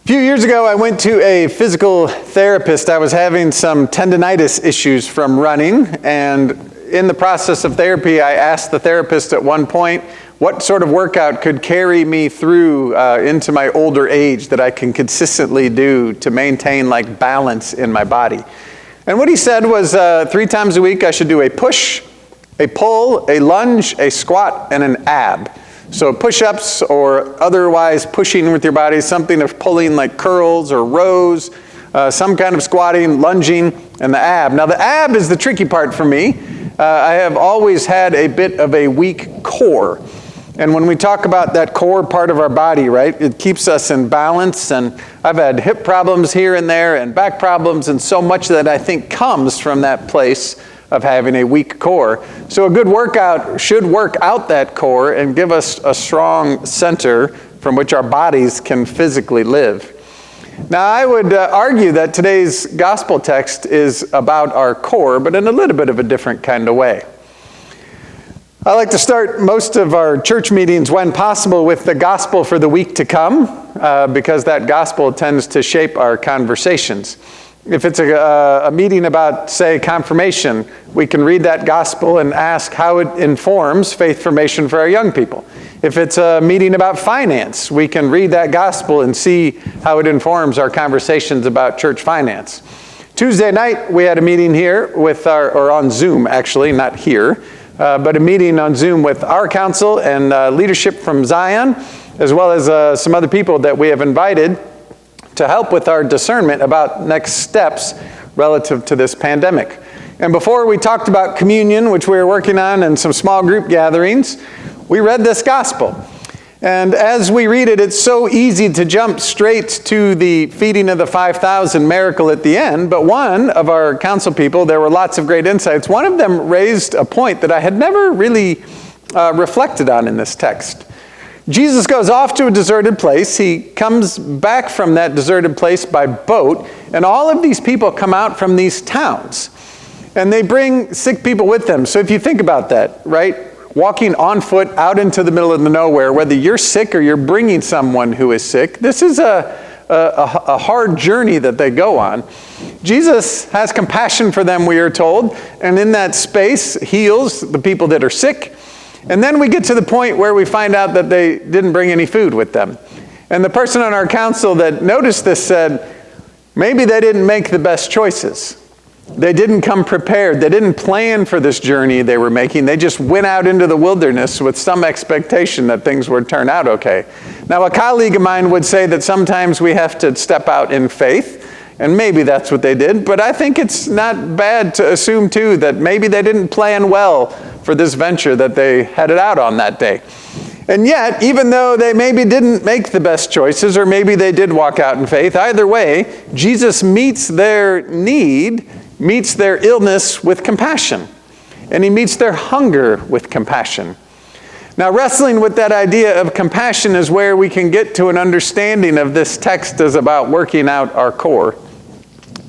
A few years ago, I went to a physical therapist. I was having some tendonitis issues from running, and in the process of therapy, I asked the therapist at one point what sort of workout could carry me through into my older age that I can consistently do to maintain like balance in my body. And what he said was 3 times a week I should do a push, a pull, a lunge, a squat, and an ab. So push-ups or otherwise pushing with your body, something of pulling like curls or rows, some kind of squatting, lunging, and the ab. Now the ab is the tricky part for me. I have always had a bit of a weak core. And when we talk about that core part of our body, right, it keeps us in balance. And I've had hip problems here and there and back problems, and so much that I think comes from that place of having a weak core. So a good workout should work out that core and give us a strong center from which our bodies can physically live. Now, I would argue that today's gospel text is about our core, but in a little bit of a different kind of way. I like to start most of our church meetings, when possible, with the gospel for the week to come, because that gospel tends to shape our conversations. If it's a meeting about, say, confirmation, we can read that gospel and ask how it informs faith formation for our young people. If it's a meeting about finance, we can read that gospel and see how it informs our conversations about church finance. Tuesday night, we had a meeting here or on Zoom, actually, not here, but a meeting on Zoom with our council and leadership from Zion, as well as some other people that we have invited to help with our discernment about next steps relative to this pandemic. And before we talked about communion, which we were working on, and some small group gatherings, we read this gospel. And as we read it, it's so easy to jump straight to the feeding of the 5,000 miracle at the end. But one of our council people, there were lots of great insights. One of them raised a point that I had never really reflected on in this text. Jesus goes off to a deserted place. He comes back from that deserted place by boat, and all of these people come out from these towns, and they bring sick people with them. So if you think about that, right, walking on foot out into the middle of the nowhere, whether you're sick or you're bringing someone who is sick, this is a hard journey that they go on. Jesus has compassion for them, we are told, and in that space heals the people that are sick. And then we get to the point where we find out that they didn't bring any food with them. And the person on our council that noticed this said, maybe they didn't make the best choices. They didn't come prepared. They didn't plan for this journey they were making. They just went out into the wilderness with some expectation that things would turn out okay. Now, a colleague of mine would say that sometimes we have to step out in faith, and maybe that's what they did. But I think it's not bad to assume, too, that maybe they didn't plan well for this venture that they headed out on that day. And yet, even though they maybe didn't make the best choices, or maybe they did walk out in faith, either way, Jesus meets their need, meets their illness with compassion. And he meets their hunger with compassion. Now, wrestling with that idea of compassion is where we can get to an understanding of this text as about working out our core.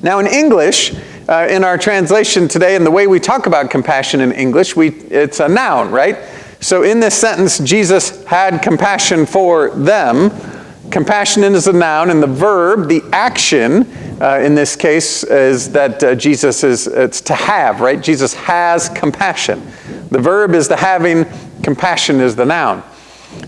Now, in English, in our translation today, and the way we talk about compassion in English, it's a noun, right? So in this sentence, Jesus had compassion for them. Compassion is a noun, and the verb, the action, in this case, is that it's to have, right? Jesus has compassion. The verb is the having, compassion is the noun.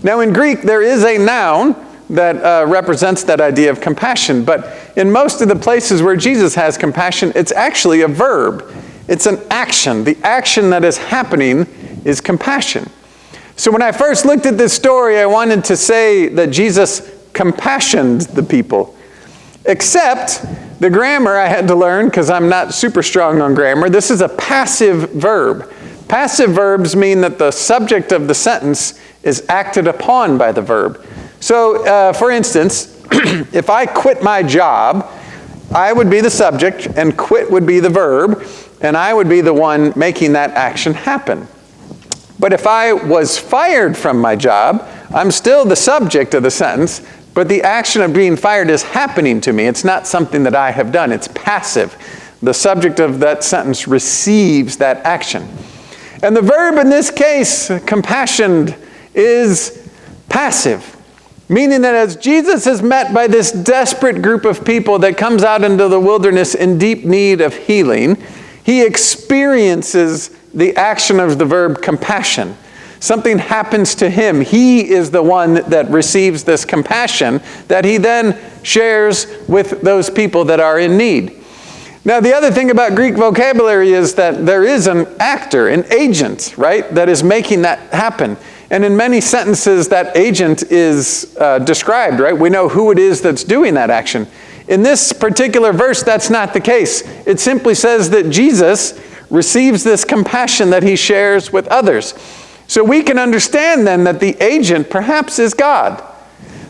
Now in Greek, there is a noun that represents that idea of compassion. But in most of the places where Jesus has compassion, it's actually a verb. It's an action. The action that is happening is compassion. So when I first looked at this story, I wanted to say that Jesus compassioned the people. Except the grammar I had to learn, because I'm not super strong on grammar. This is a passive verb. Passive verbs mean that the subject of the sentence is acted upon by the verb. So, for instance, if I quit my job, I would be the subject, and quit would be the verb, and I would be the one making that action happen. But if I was fired from my job, I'm still the subject of the sentence, but the action of being fired is happening to me. It's not something that I have done. It's passive. The subject of that sentence receives that action. And the verb in this case, compassioned, is passive. Meaning that as Jesus is met by this desperate group of people that comes out into the wilderness in deep need of healing, he experiences the action of the verb compassion. Something happens to him. He is the one that receives this compassion that he then shares with those people that are in need. Now, the other thing about Greek vocabulary is that there is an actor, an agent, right, that is making that happen. And in many sentences, that agent is described, right? We know who it is that's doing that action. In this particular verse, that's not the case. It simply says that Jesus receives this compassion that he shares with others. So we can understand then that the agent perhaps is God.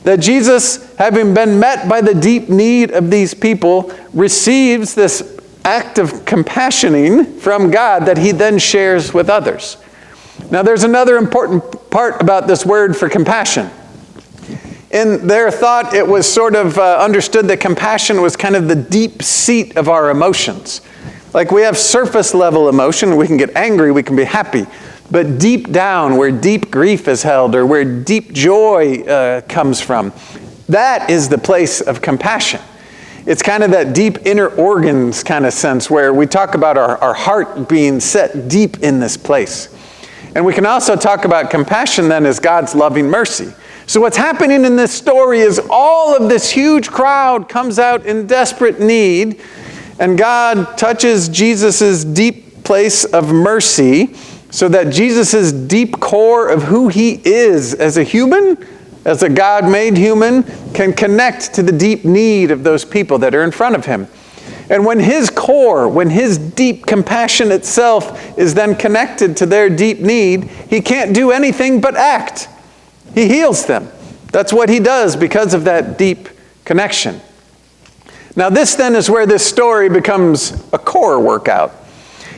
That Jesus, having been met by the deep need of these people, receives this act of compassioning from God that he then shares with others. Now there's another important part about this word for compassion. In their thought, it was sort of understood that compassion was kind of the deep seat of our emotions. Like we have surface level emotion, we can get angry, we can be happy. But deep down, where deep grief is held or where deep joy comes from, that is the place of compassion. It's kind of that deep inner organs kind of sense where we talk about our heart being set deep in this place. And we can also talk about compassion then as God's loving mercy. So what's happening in this story is all of this huge crowd comes out in desperate need, and God touches Jesus' deep place of mercy so that Jesus' deep core of who he is as a human, as a God-made human, can connect to the deep need of those people that are in front of him. And when his core, when his deep compassion itself is then connected to their deep need, he can't do anything but act. He heals them. That's what he does because of that deep connection. Now this then is where this story becomes a core workout.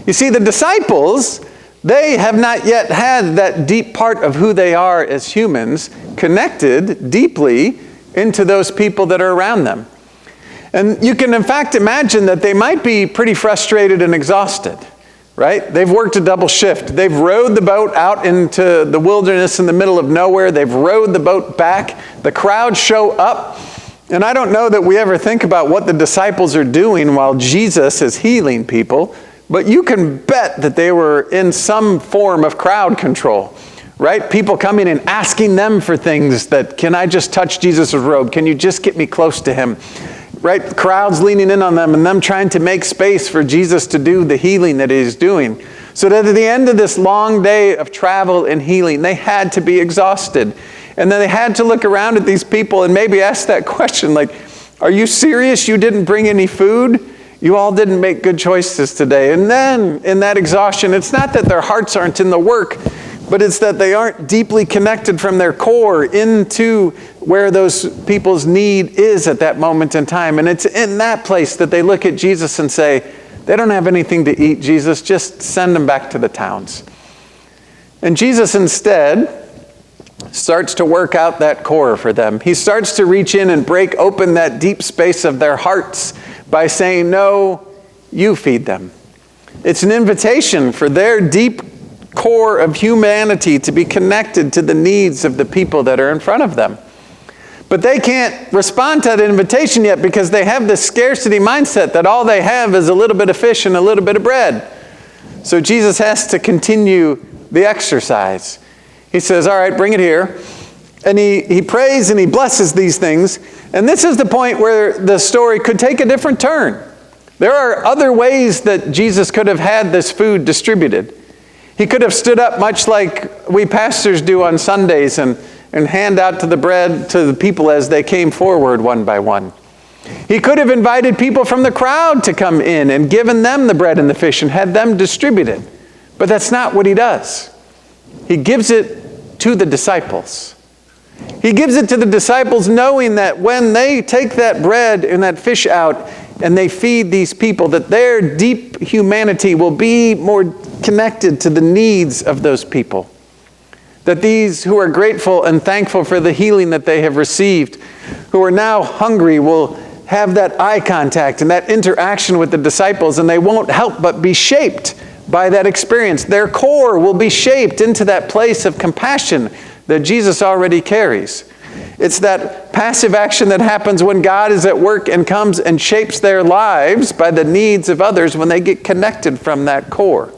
You see, the disciples, they have not yet had that deep part of who they are as humans connected deeply into those people that are around them. And you can in fact imagine that they might be pretty frustrated and exhausted, right? They've worked a double shift. They've rowed the boat out into the wilderness in the middle of nowhere. They've rowed the boat back. The crowd show up. And I don't know that we ever think about what the disciples are doing while Jesus is healing people, but you can bet that they were in some form of crowd control, right? People coming and asking them for things that, can I just touch Jesus' robe? Can you just get me close to him? Right? Crowds leaning in on them and them trying to make space for Jesus to do the healing that he's doing. So that at the end of this long day of travel and healing, they had to be exhausted. And then they had to look around at these people and maybe ask that question, like, are you serious you didn't bring any food? You all didn't make good choices today. And then in that exhaustion, it's not that their hearts aren't in the work, but it's that they aren't deeply connected from their core into where those people's need is at that moment in time. And it's in that place that they look at Jesus and say, they don't have anything to eat, Jesus, just send them back to the towns. And Jesus instead starts to work out that core for them. He starts to reach in and break open that deep space of their hearts by saying, no, you feed them. It's an invitation for their deep core of humanity to be connected to the needs of the people that are in front of them. But they can't respond to that invitation yet because they have this scarcity mindset that all they have is a little bit of fish and a little bit of bread. So Jesus has to continue the exercise. He says, all right, bring it here. And he prays and he blesses these things. And this is the point where the story could take a different turn. There are other ways that Jesus could have had this food distributed. He could have stood up much like we pastors do on Sundays and hand out the bread to the people as they came forward one by one. He could have invited people from the crowd to come in and given them the bread and the fish and had them distributed. But that's not what he does. He gives it to the disciples. He gives it to the disciples knowing that when they take that bread and that fish out and they feed these people, that their deep humanity will be more connected to the needs of those people. That these who are grateful and thankful for the healing that they have received, who are now hungry, will have that eye contact and that interaction with the disciples, and they won't help but be shaped by that experience. Their core will be shaped into that place of compassion that Jesus already carries. It's that passive action that happens when God is at work and comes and shapes their lives by the needs of others when they get connected from that core.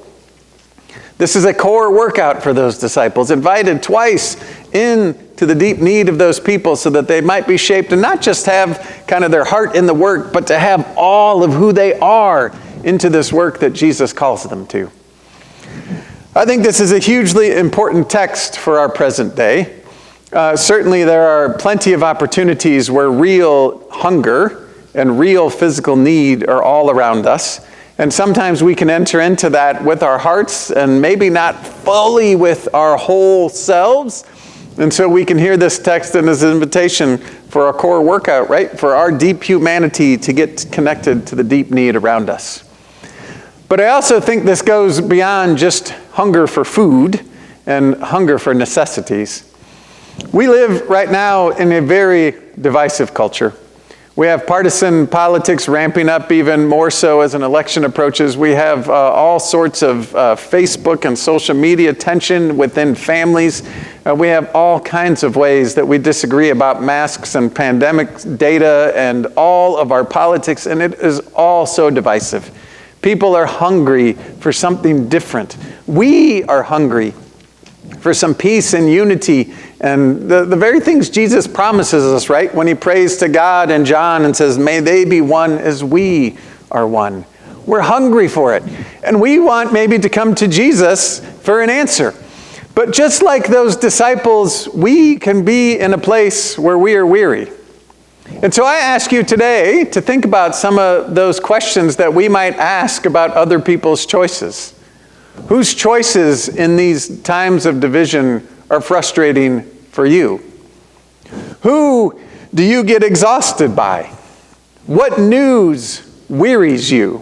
This is a core workout for those disciples, invited twice into the deep need of those people so that they might be shaped and not just have kind of their heart in the work, but to have all of who they are into this work that Jesus calls them to. I think this is a hugely important text for our present day. Certainly there are plenty of opportunities where real hunger and real physical need are all around us. And sometimes we can enter into that with our hearts and maybe not fully with our whole selves. And so we can hear this text and this invitation for our core workout, right? For our deep humanity to get connected to the deep need around us. But I also think this goes beyond just hunger for food and hunger for necessities. We live right now in a very divisive culture. We have partisan politics ramping up even more so as an election approaches. We have all sorts of Facebook and social media tension within families. We have all kinds of ways that we disagree about masks and pandemic data and all of our politics, and it is all so divisive. People are hungry for something different. We are hungry for some peace and unity and the very things Jesus promises us, right? When he prays to God in John and says, may they be one as we are one. We're hungry for it. And we want maybe to come to Jesus for an answer. But just like those disciples, we can be in a place where we are weary. And so I ask you today to think about some of those questions that we might ask about other people's choices. Whose choices in these times of division are frustrating for you? Who do you get exhausted by? What news wearies you?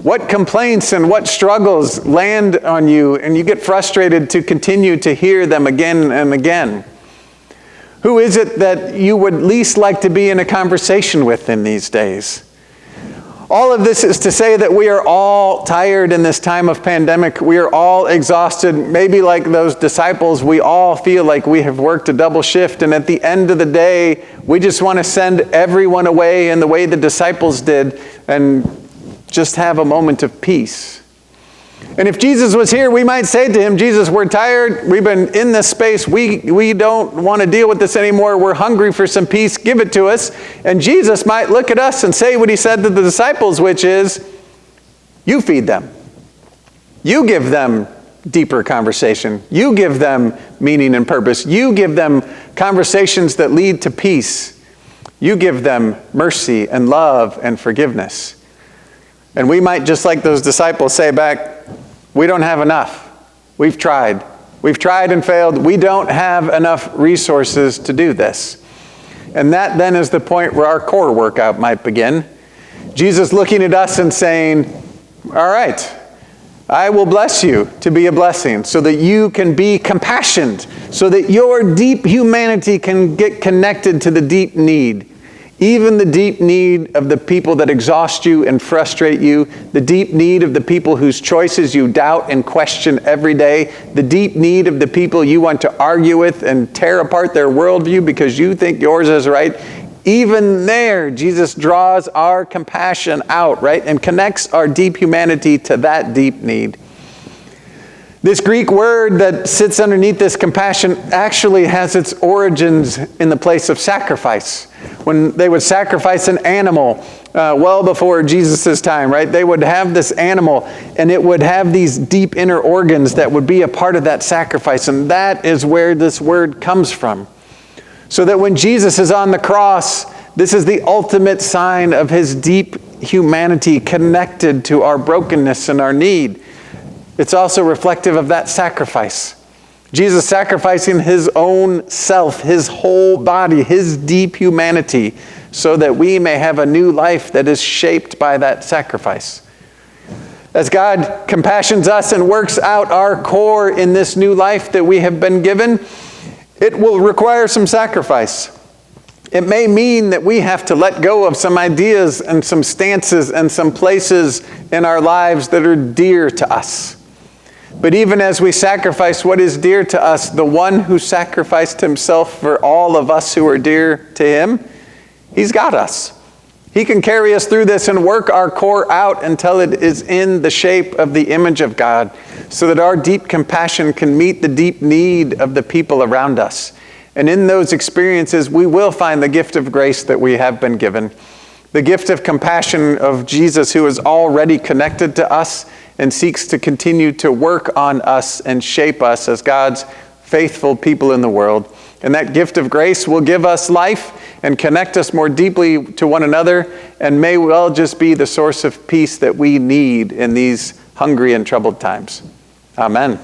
What complaints and what struggles land on you and you get frustrated to continue to hear them again and again? Who is it that you would least like to be in a conversation with in these days? All of this is to say that we are all tired in this time of pandemic. We are all exhausted. Maybe like those disciples, we all feel like we have worked a double shift. And at the end of the day, we just want to send everyone away in the way the disciples did and just have a moment of peace. And if Jesus was here, we might say to him, Jesus, we're tired. We've been in this space. We don't want to deal with this anymore. We're hungry for some peace. Give it to us. And Jesus might look at us and say what he said to the disciples, which is, you feed them. You give them deeper conversation. You give them meaning and purpose. You give them conversations that lead to peace. You give them mercy and love and forgiveness. And we might, just like those disciples, say back, we don't have enough. We've tried. We've tried and failed. We don't have enough resources to do this. And that then is the point where our core workout might begin. Jesus looking at us and saying, all right, I will bless you to be a blessing so that you can be compassionate, so that your deep humanity can get connected to the deep need. Even the deep need of the people that exhaust you and frustrate you, the deep need of the people whose choices you doubt and question every day, the deep need of the people you want to argue with and tear apart their worldview because you think yours is right. Even there, Jesus draws our compassion out, right, and connects our deep humanity to that deep need. This Greek word that sits underneath this compassion actually has its origins in the place of sacrifice. When they would sacrifice an animal well before Jesus' time, right? They would have this animal and it would have these deep inner organs that would be a part of that sacrifice. And that is where this word comes from. So that when Jesus is on the cross, this is the ultimate sign of his deep humanity connected to our brokenness and our need. It's also reflective of that sacrifice. Jesus sacrificing his own self, his whole body, his deep humanity, so that we may have a new life that is shaped by that sacrifice. As God compassions us and works out our core in this new life that we have been given, it will require some sacrifice. It may mean that we have to let go of some ideas and some stances and some places in our lives that are dear to us. But even as we sacrifice what is dear to us, the one who sacrificed himself for all of us who are dear to him, he's got us. He can carry us through this and work our core out until it is in the shape of the image of God, so that our deep compassion can meet the deep need of the people around us. And in those experiences, we will find the gift of grace that we have been given, the gift of compassion of Jesus, who is already connected to us and seeks to continue to work on us and shape us as God's faithful people in the world. And that gift of grace will give us life and connect us more deeply to one another, and may well just be the source of peace that we need in these hungry and troubled times. Amen.